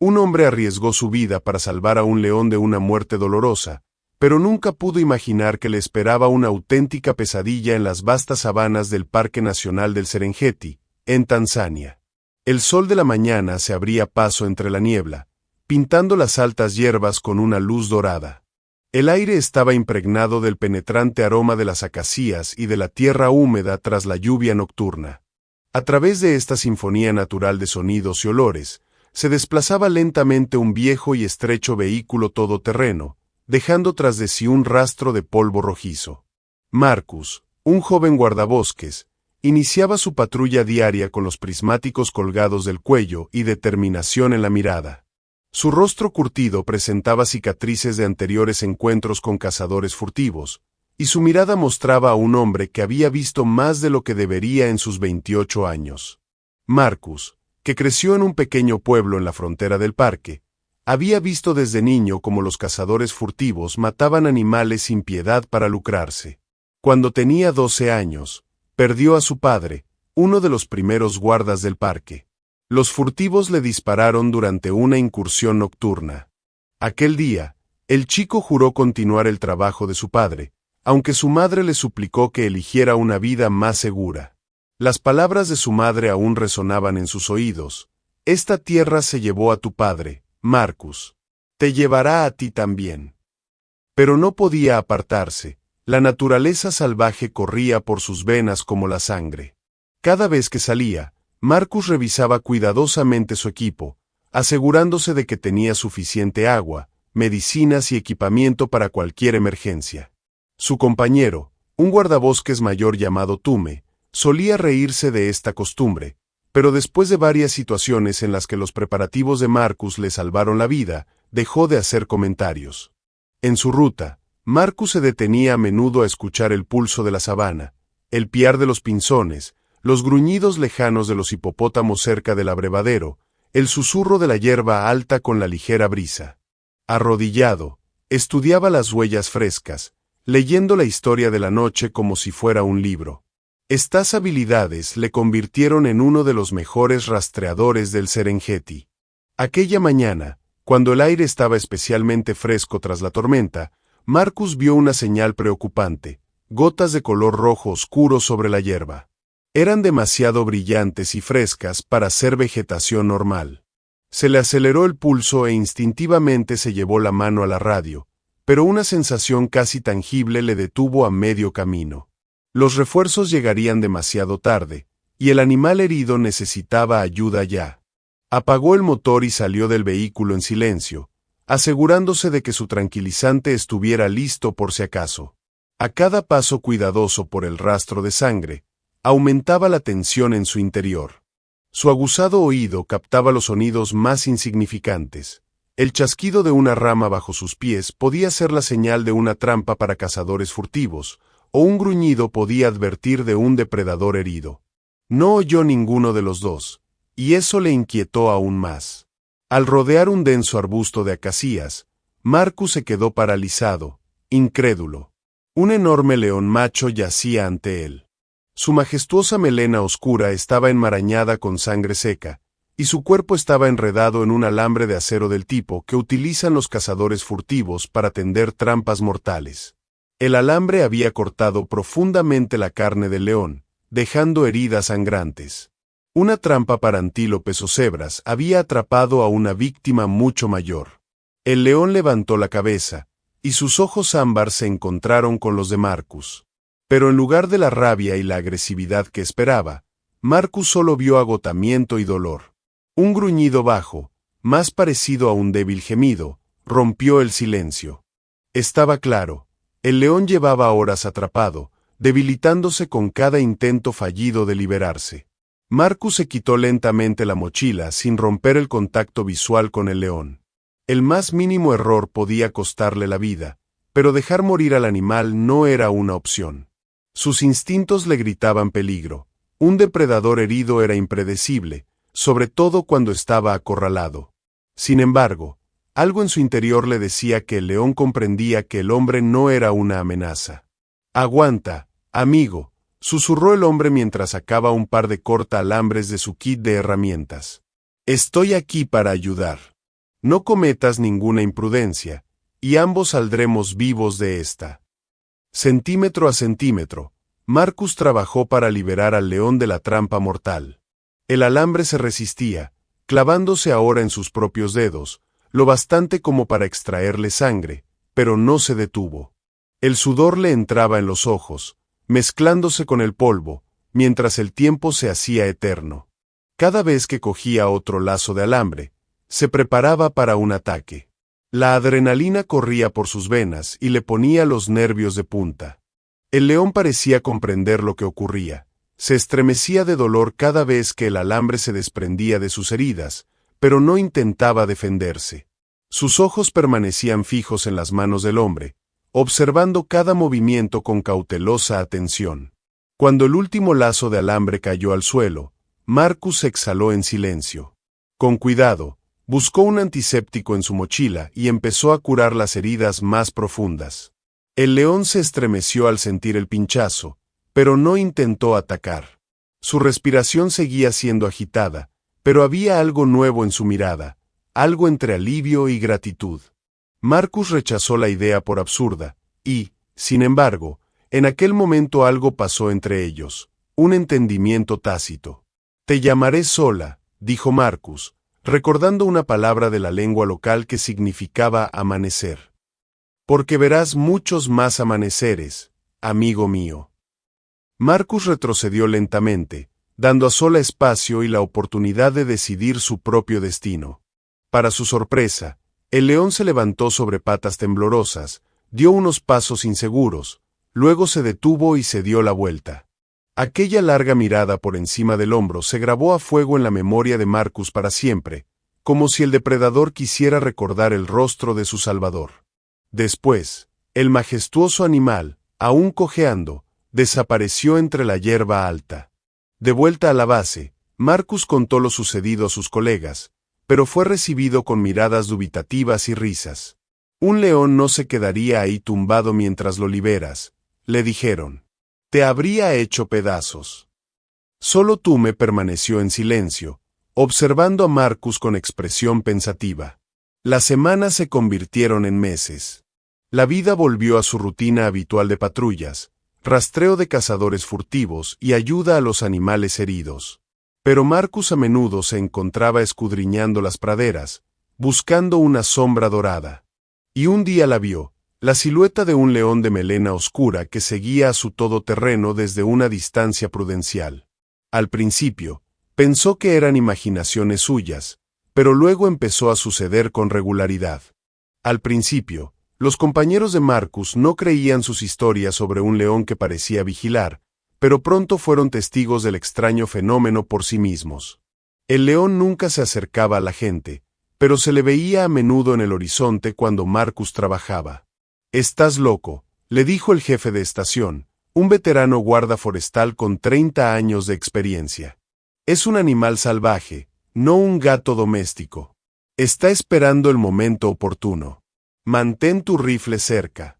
Un hombre arriesgó su vida para salvar a un león de una muerte dolorosa, pero nunca pudo imaginar que le esperaba una auténtica pesadilla en las vastas sabanas del Parque Nacional del Serengeti, en Tanzania. El sol de la mañana se abría paso entre la niebla, pintando las altas hierbas con una luz dorada. El aire estaba impregnado del penetrante aroma de las acacias y de la tierra húmeda tras la lluvia nocturna. A través de esta sinfonía natural de sonidos y olores, se desplazaba lentamente un viejo y estrecho vehículo todoterreno, dejando tras de sí un rastro de polvo rojizo. Marcus, un joven guardabosques, iniciaba su patrulla diaria con los prismáticos colgados del cuello y determinación en la mirada. Su rostro curtido presentaba cicatrices de anteriores encuentros con cazadores furtivos, y su mirada mostraba a un hombre que había visto más de lo que debería en sus 28 años. Marcus, que creció en un pequeño pueblo en la frontera del parque, había visto desde niño cómo los cazadores furtivos mataban animales sin piedad para lucrarse. Cuando tenía 12 años, perdió a su padre, uno de los primeros guardas del parque. Los furtivos le dispararon durante una incursión nocturna. Aquel día, el chico juró continuar el trabajo de su padre, aunque su madre le suplicó que eligiera una vida más segura. Las palabras de su madre aún resonaban en sus oídos. Esta tierra se llevó a tu padre, Marcus. Te llevará a ti también. Pero no podía apartarse. La naturaleza salvaje corría por sus venas como la sangre. Cada vez que salía, Marcus revisaba cuidadosamente su equipo, asegurándose de que tenía suficiente agua, medicinas y equipamiento para cualquier emergencia. Su compañero, un guardabosques mayor llamado Tume, solía reírse de esta costumbre, pero después de varias situaciones en las que los preparativos de Marcus le salvaron la vida, dejó de hacer comentarios. En su ruta, Marcus se detenía a menudo a escuchar el pulso de la sabana, el piar de los pinzones, los gruñidos lejanos de los hipopótamos cerca del abrevadero, el susurro de la hierba alta con la ligera brisa. Arrodillado, estudiaba las huellas frescas, leyendo la historia de la noche como si fuera un libro. Estas habilidades le convirtieron en uno de los mejores rastreadores del Serengeti. Aquella mañana, cuando el aire estaba especialmente fresco tras la tormenta, Marcus vio una señal preocupante, gotas de color rojo oscuro sobre la hierba. Eran demasiado brillantes y frescas para ser vegetación normal. Se le aceleró el pulso e instintivamente se llevó la mano a la radio, pero una sensación casi tangible le detuvo a medio camino. Los refuerzos llegarían demasiado tarde, y el animal herido necesitaba ayuda ya. Apagó el motor y salió del vehículo en silencio, asegurándose de que su tranquilizante estuviera listo por si acaso. A cada paso cuidadoso por el rastro de sangre, aumentaba la tensión en su interior. Su aguzado oído captaba los sonidos más insignificantes. El chasquido de una rama bajo sus pies podía ser la señal de una trampa para cazadores furtivos, o un gruñido podía advertir de un depredador herido. No oyó ninguno de los dos, y eso le inquietó aún más. Al rodear un denso arbusto de acacias, Marcus se quedó paralizado, incrédulo. Un enorme león macho yacía ante él. Su majestuosa melena oscura estaba enmarañada con sangre seca, y su cuerpo estaba enredado en un alambre de acero del tipo que utilizan los cazadores furtivos para tender trampas mortales. El alambre había cortado profundamente la carne del león, dejando heridas sangrantes. Una trampa para antílopes o cebras había atrapado a una víctima mucho mayor. El león levantó la cabeza, y sus ojos ámbar se encontraron con los de Marcus. Pero en lugar de la rabia y la agresividad que esperaba, Marcus solo vio agotamiento y dolor. Un gruñido bajo, más parecido a un débil gemido, rompió el silencio. Estaba claro, el león llevaba horas atrapado, debilitándose con cada intento fallido de liberarse. Marcus se quitó lentamente la mochila sin romper el contacto visual con el león. El más mínimo error podía costarle la vida, pero dejar morir al animal no era una opción. Sus instintos le gritaban peligro. Un depredador herido era impredecible, sobre todo cuando estaba acorralado. Sin embargo, algo en su interior le decía que el león comprendía que el hombre no era una amenaza. «Aguanta, amigo», susurró el hombre mientras sacaba un par de corta alambres de su kit de herramientas. «Estoy aquí para ayudar». No cometas ninguna imprudencia, y ambos saldremos vivos de esta. Centímetro a centímetro, Marcus trabajó para liberar al león de la trampa mortal. El alambre se resistía, clavándose ahora en sus propios dedos, lo bastante como para extraerle sangre, pero no se detuvo. El sudor le entraba en los ojos, mezclándose con el polvo, mientras el tiempo se hacía eterno. Cada vez que cogía otro lazo de alambre, se preparaba para un ataque. La adrenalina corría por sus venas y le ponía los nervios de punta. El león parecía comprender lo que ocurría. Se estremecía de dolor cada vez que el alambre se desprendía de sus heridas, pero no intentaba defenderse. Sus ojos permanecían fijos en las manos del hombre, observando cada movimiento con cautelosa atención. Cuando el último lazo de alambre cayó al suelo, Marcus exhaló en silencio. Con cuidado, buscó un antiséptico en su mochila y empezó a curar las heridas más profundas. El león se estremeció al sentir el pinchazo, pero no intentó atacar. Su respiración seguía siendo agitada, pero había algo nuevo en su mirada, algo entre alivio y gratitud. Marcus rechazó la idea por absurda, y, sin embargo, en aquel momento algo pasó entre ellos, un entendimiento tácito. «Te llamaré Sola», dijo Marcus, recordando una palabra de la lengua local que significaba amanecer. «Porque verás muchos más amaneceres, amigo mío». Marcus retrocedió lentamente, dando a Sola espacio y la oportunidad de decidir su propio destino. Para su sorpresa, el león se levantó sobre patas temblorosas, dio unos pasos inseguros, luego se detuvo y se dio la vuelta. Aquella larga mirada por encima del hombro se grabó a fuego en la memoria de Marcus para siempre, como si el depredador quisiera recordar el rostro de su salvador. Después, el majestuoso animal, aún cojeando, desapareció entre la hierba alta. De vuelta a la base, Marcus contó lo sucedido a sus colegas, pero fue recibido con miradas dubitativas y risas. «Un león no se quedaría ahí tumbado mientras lo liberas», le dijeron. «Te habría hecho pedazos». Solo Tume permaneció en silencio, observando a Marcus con expresión pensativa. Las semanas se convirtieron en meses. La vida volvió a su rutina habitual de patrullas, rastreo de cazadores furtivos y ayuda a los animales heridos. Pero Marcus a menudo se encontraba escudriñando las praderas, buscando una sombra dorada. Y un día la vio, la silueta de un león de melena oscura que seguía a su todoterreno desde una distancia prudencial. Al principio, pensó que eran imaginaciones suyas, pero luego empezó a suceder con regularidad. Al principio, los compañeros de Marcus no creían sus historias sobre un león que parecía vigilar, pero pronto fueron testigos del extraño fenómeno por sí mismos. El león nunca se acercaba a la gente, pero se le veía a menudo en el horizonte cuando Marcus trabajaba. «Estás loco», le dijo el jefe de estación, un veterano guarda forestal con 30 años de experiencia. «Es un animal salvaje, no un gato doméstico. Está esperando el momento oportuno. Mantén tu rifle cerca».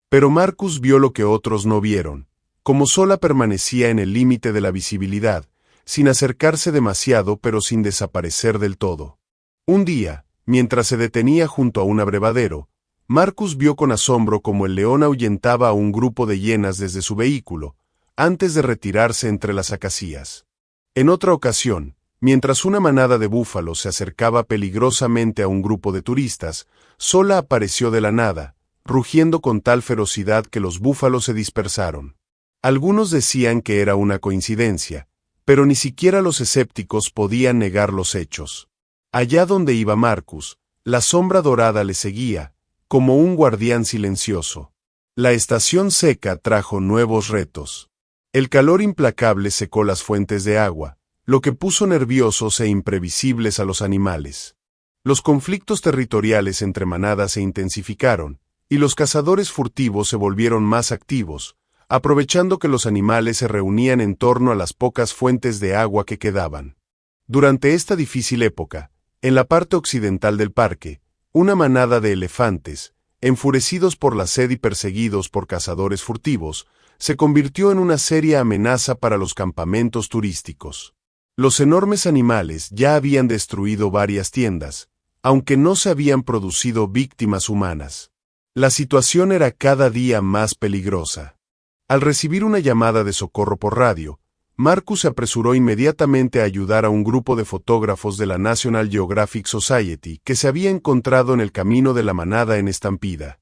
Pero Marcus vio lo que otros no vieron. Como Sola permanecía en el límite de la visibilidad, sin acercarse demasiado pero sin desaparecer del todo. Un día, mientras se detenía junto a un abrevadero, Marcus vio con asombro cómo el león ahuyentaba a un grupo de hienas desde su vehículo, antes de retirarse entre las acacias. En otra ocasión, mientras una manada de búfalos se acercaba peligrosamente a un grupo de turistas, Sola apareció de la nada, rugiendo con tal ferocidad que los búfalos se dispersaron. Algunos decían que era una coincidencia, pero ni siquiera los escépticos podían negar los hechos. Allá donde iba Marcus, la sombra dorada le seguía, como un guardián silencioso. La estación seca trajo nuevos retos. El calor implacable secó las fuentes de agua, lo que puso nerviosos e imprevisibles a los animales. Los conflictos territoriales entre manadas se intensificaron, y los cazadores furtivos se volvieron más activos, aprovechando que los animales se reunían en torno a las pocas fuentes de agua que quedaban. Durante esta difícil época, en la parte occidental del parque, una manada de elefantes, enfurecidos por la sed y perseguidos por cazadores furtivos, se convirtió en una seria amenaza para los campamentos turísticos. Los enormes animales ya habían destruido varias tiendas, aunque no se habían producido víctimas humanas. La situación era cada día más peligrosa. Al recibir una llamada de socorro por radio, Marcus se apresuró inmediatamente a ayudar a un grupo de fotógrafos de la National Geographic Society que se había encontrado en el camino de la manada en estampida.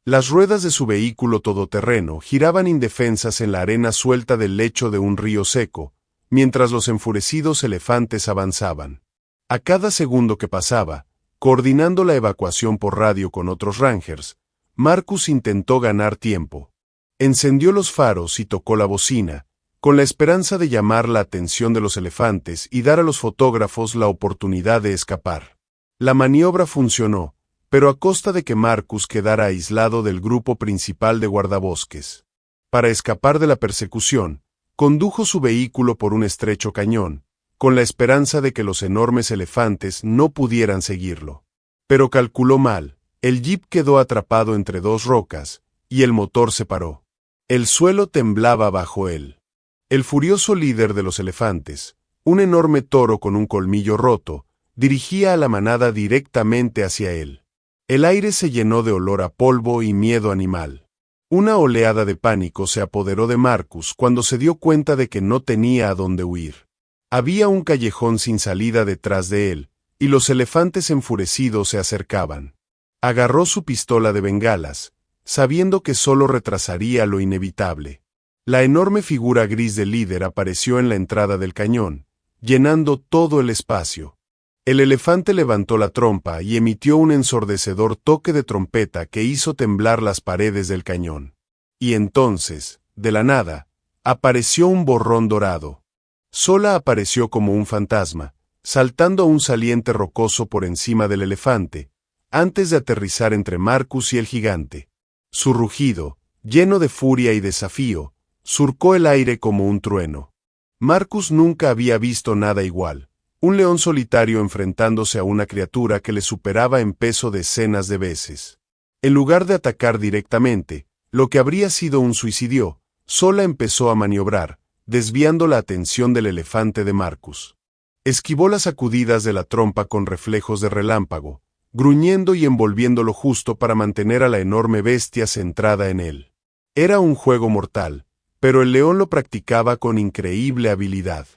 Las ruedas de su vehículo todoterreno giraban indefensas en la arena suelta del lecho de un río seco, mientras los enfurecidos elefantes avanzaban. A cada segundo que pasaba, coordinando la evacuación por radio con otros rangers, Marcus intentó ganar tiempo. Encendió los faros y tocó la bocina, con la esperanza de llamar la atención de los elefantes y dar a los fotógrafos la oportunidad de escapar. La maniobra funcionó, pero a costa de que Marcus quedara aislado del grupo principal de guardabosques. Para escapar de la persecución, condujo su vehículo por un estrecho cañón, con la esperanza de que los enormes elefantes no pudieran seguirlo. Pero calculó mal, el jeep quedó atrapado entre dos rocas, y el motor se paró. El suelo temblaba bajo él. El furioso líder de los elefantes, un enorme toro con un colmillo roto, dirigía a la manada directamente hacia él. El aire se llenó de olor a polvo y miedo animal. Una oleada de pánico se apoderó de Marcus cuando se dio cuenta de que no tenía a dónde huir. Había un callejón sin salida detrás de él, y los elefantes enfurecidos se acercaban. Agarró su pistola de bengalas, sabiendo que solo retrasaría lo inevitable. La enorme figura gris del líder apareció en la entrada del cañón, llenando todo el espacio. El elefante levantó la trompa y emitió un ensordecedor toque de trompeta que hizo temblar las paredes del cañón. Y entonces, de la nada, apareció un borrón dorado. Sola apareció como un fantasma, saltando a un saliente rocoso por encima del elefante, antes de aterrizar entre Marcus y el gigante. Su rugido, lleno de furia y desafío, surcó el aire como un trueno. Marcus nunca había visto nada igual, un león solitario enfrentándose a una criatura que le superaba en peso decenas de veces. En lugar de atacar directamente, lo que habría sido un suicidio, Sola empezó a maniobrar, desviando la atención del elefante de Marcus. Esquivó las sacudidas de la trompa con reflejos de relámpago, gruñendo y envolviéndolo justo para mantener a la enorme bestia centrada en él. Era un juego mortal, pero el león lo practicaba con increíble habilidad.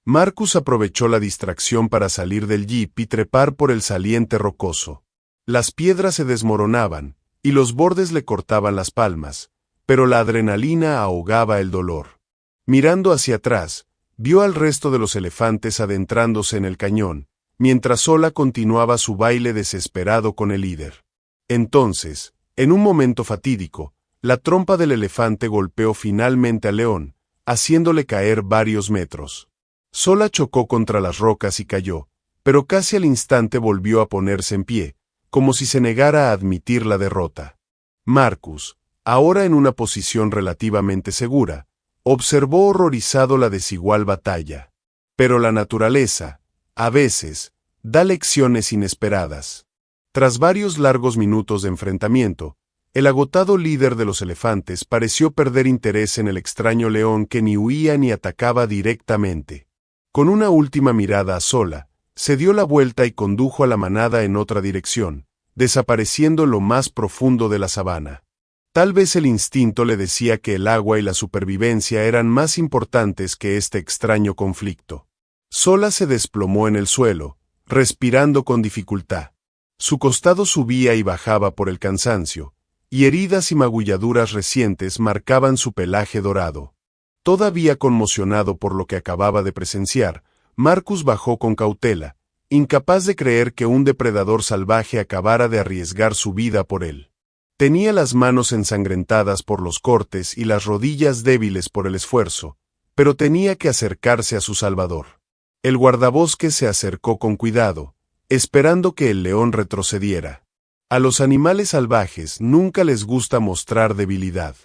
Marcus aprovechó la distracción para salir del jeep y trepar por el saliente rocoso. Las piedras se desmoronaban, y los bordes le cortaban las palmas, pero la adrenalina ahogaba el dolor. Mirando hacia atrás, vio al resto de los elefantes adentrándose en el cañón, mientras Sola continuaba su baile desesperado con el líder. Entonces, en un momento fatídico, la trompa del elefante golpeó finalmente al león, haciéndole caer varios metros. Sola chocó contra las rocas y cayó, pero casi al instante volvió a ponerse en pie, como si se negara a admitir la derrota. Marcus, ahora en una posición relativamente segura, observó horrorizado la desigual batalla. Pero la naturaleza, a veces, da lecciones inesperadas. Tras varios largos minutos de enfrentamiento, el agotado líder de los elefantes pareció perder interés en el extraño león que ni huía ni atacaba directamente. Con una última mirada a Sola, se dio la vuelta y condujo a la manada en otra dirección, desapareciendo en lo más profundo de la sabana. Tal vez el instinto le decía que el agua y la supervivencia eran más importantes que este extraño conflicto. Sola se desplomó en el suelo, respirando con dificultad. Su costado subía y bajaba por el cansancio, y heridas y magulladuras recientes marcaban su pelaje dorado. Todavía conmocionado por lo que acababa de presenciar, Marcus bajó con cautela, incapaz de creer que un depredador salvaje acabara de arriesgar su vida por él. Tenía las manos ensangrentadas por los cortes y las rodillas débiles por el esfuerzo, pero tenía que acercarse a su salvador. El guardabosques se acercó con cuidado, esperando que el león retrocediera. A los animales salvajes nunca les gusta mostrar debilidad.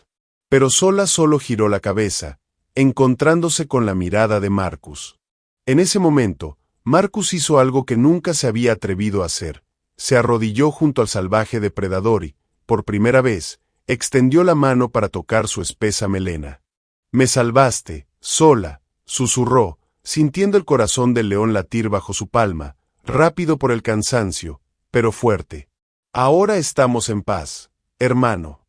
Pero Sola solo giró la cabeza, encontrándose con la mirada de Marcus. En ese momento, Marcus hizo algo que nunca se había atrevido a hacer. Se arrodilló junto al salvaje depredador y, por primera vez, extendió la mano para tocar su espesa melena. «Me salvaste, Sola», susurró, sintiendo el corazón del león latir bajo su palma, rápido por el cansancio, pero fuerte. Ahora estamos en paz, hermano.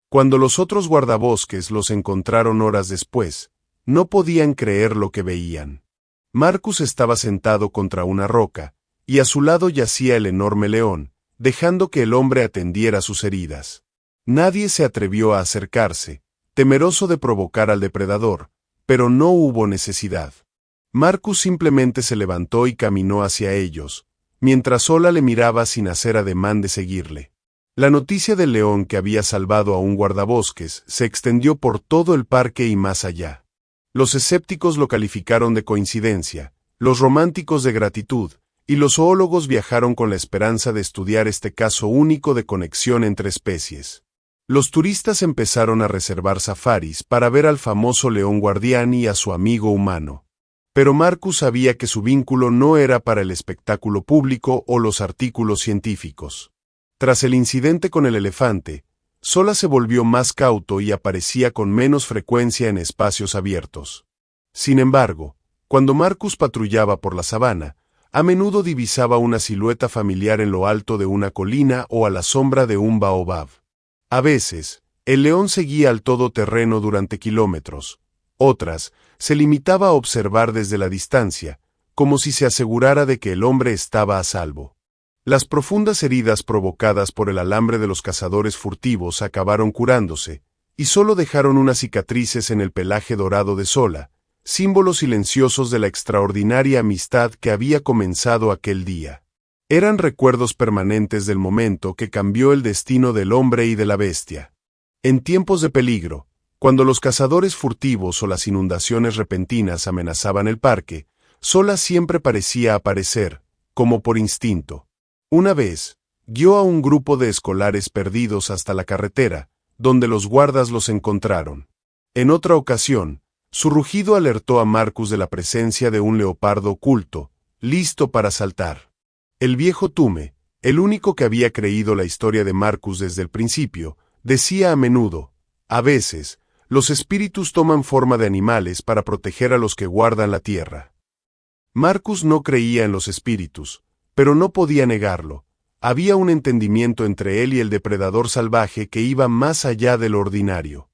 Cuando los otros guardabosques los encontraron horas después, no podían creer lo que veían. Marcus estaba sentado contra una roca, y a su lado yacía el enorme león, dejando que el hombre atendiera sus heridas. Nadie se atrevió a acercarse, temeroso de provocar al depredador, pero no hubo necesidad. Marcus simplemente se levantó y caminó hacia ellos, mientras Ola le miraba sin hacer ademán de seguirle. La noticia del león que había salvado a un guardabosques se extendió por todo el parque y más allá. Los escépticos lo calificaron de coincidencia, los románticos de gratitud, y los zoólogos viajaron con la esperanza de estudiar este caso único de conexión entre especies. Los turistas empezaron a reservar safaris para ver al famoso león guardián y a su amigo humano. Pero Marcus sabía que su vínculo no era para el espectáculo público o los artículos científicos. Tras el incidente con el elefante, Sola se volvió más cauto y aparecía con menos frecuencia en espacios abiertos. Sin embargo, cuando Marcus patrullaba por la sabana, a menudo divisaba una silueta familiar en lo alto de una colina o a la sombra de un baobab. A veces, el león seguía al todoterreno durante kilómetros. Otras, se limitaba a observar desde la distancia, como si se asegurara de que el hombre estaba a salvo. Las profundas heridas provocadas por el alambre de los cazadores furtivos acabaron curándose, y solo dejaron unas cicatrices en el pelaje dorado de Sola, símbolos silenciosos de la extraordinaria amistad que había comenzado aquel día. Eran recuerdos permanentes del momento que cambió el destino del hombre y de la bestia. En tiempos de peligro, cuando los cazadores furtivos o las inundaciones repentinas amenazaban el parque, Sola siempre parecía aparecer, como por instinto. Una vez, guió a un grupo de escolares perdidos hasta la carretera, donde los guardas los encontraron. En otra ocasión, su rugido alertó a Marcus de la presencia de un leopardo oculto, listo para saltar. El viejo Tume, el único que había creído la historia de Marcus desde el principio, decía a menudo: a veces, los espíritus toman forma de animales para proteger a los que guardan la tierra. Marcus no creía en los espíritus, pero no podía negarlo. Había un entendimiento entre él y el depredador salvaje que iba más allá de lo ordinario.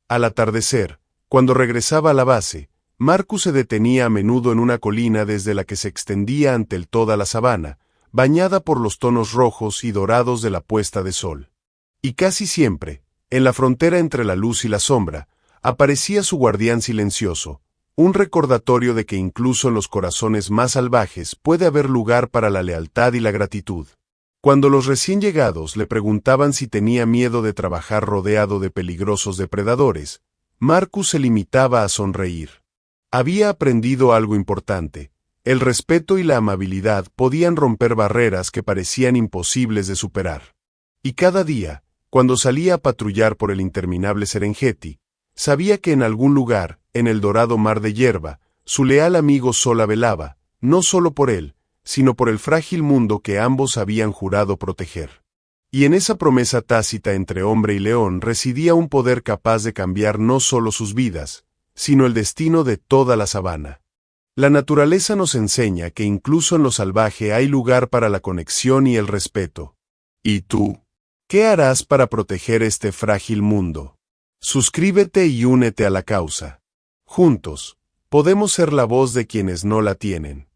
Al atardecer, cuando regresaba a la base, Marcus se detenía a menudo en una colina desde la que se extendía ante toda la sabana, bañada por los tonos rojos y dorados de la puesta de sol. Y casi siempre, en la frontera entre la luz y la sombra, aparecía su guardián silencioso, un recordatorio de que incluso en los corazones más salvajes puede haber lugar para la lealtad y la gratitud. Cuando los recién llegados le preguntaban si tenía miedo de trabajar rodeado de peligrosos depredadores, Marcus se limitaba a sonreír. Había aprendido algo importante: el respeto y la amabilidad podían romper barreras que parecían imposibles de superar. Y cada día, cuando salía a patrullar por el interminable Serengeti, sabía que en algún lugar, en el dorado mar de hierba, su leal amigo Sola velaba, no solo por él, sino por el frágil mundo que ambos habían jurado proteger. Y en esa promesa tácita entre hombre y león residía un poder capaz de cambiar no solo sus vidas, sino el destino de toda la sabana. La naturaleza nos enseña que incluso en lo salvaje hay lugar para la conexión y el respeto. ¿Y tú? ¿Qué harás para proteger este frágil mundo? Suscríbete y únete a la causa. Juntos, podemos ser la voz de quienes no la tienen.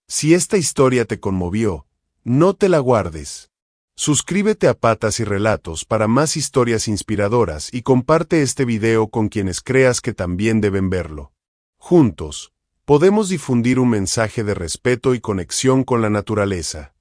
Si esta historia te conmovió, no te la guardes. Suscríbete a Patas y Relatos para más historias inspiradoras y comparte este video con quienes creas que también deben verlo. Juntos, podemos difundir un mensaje de respeto y conexión con la naturaleza.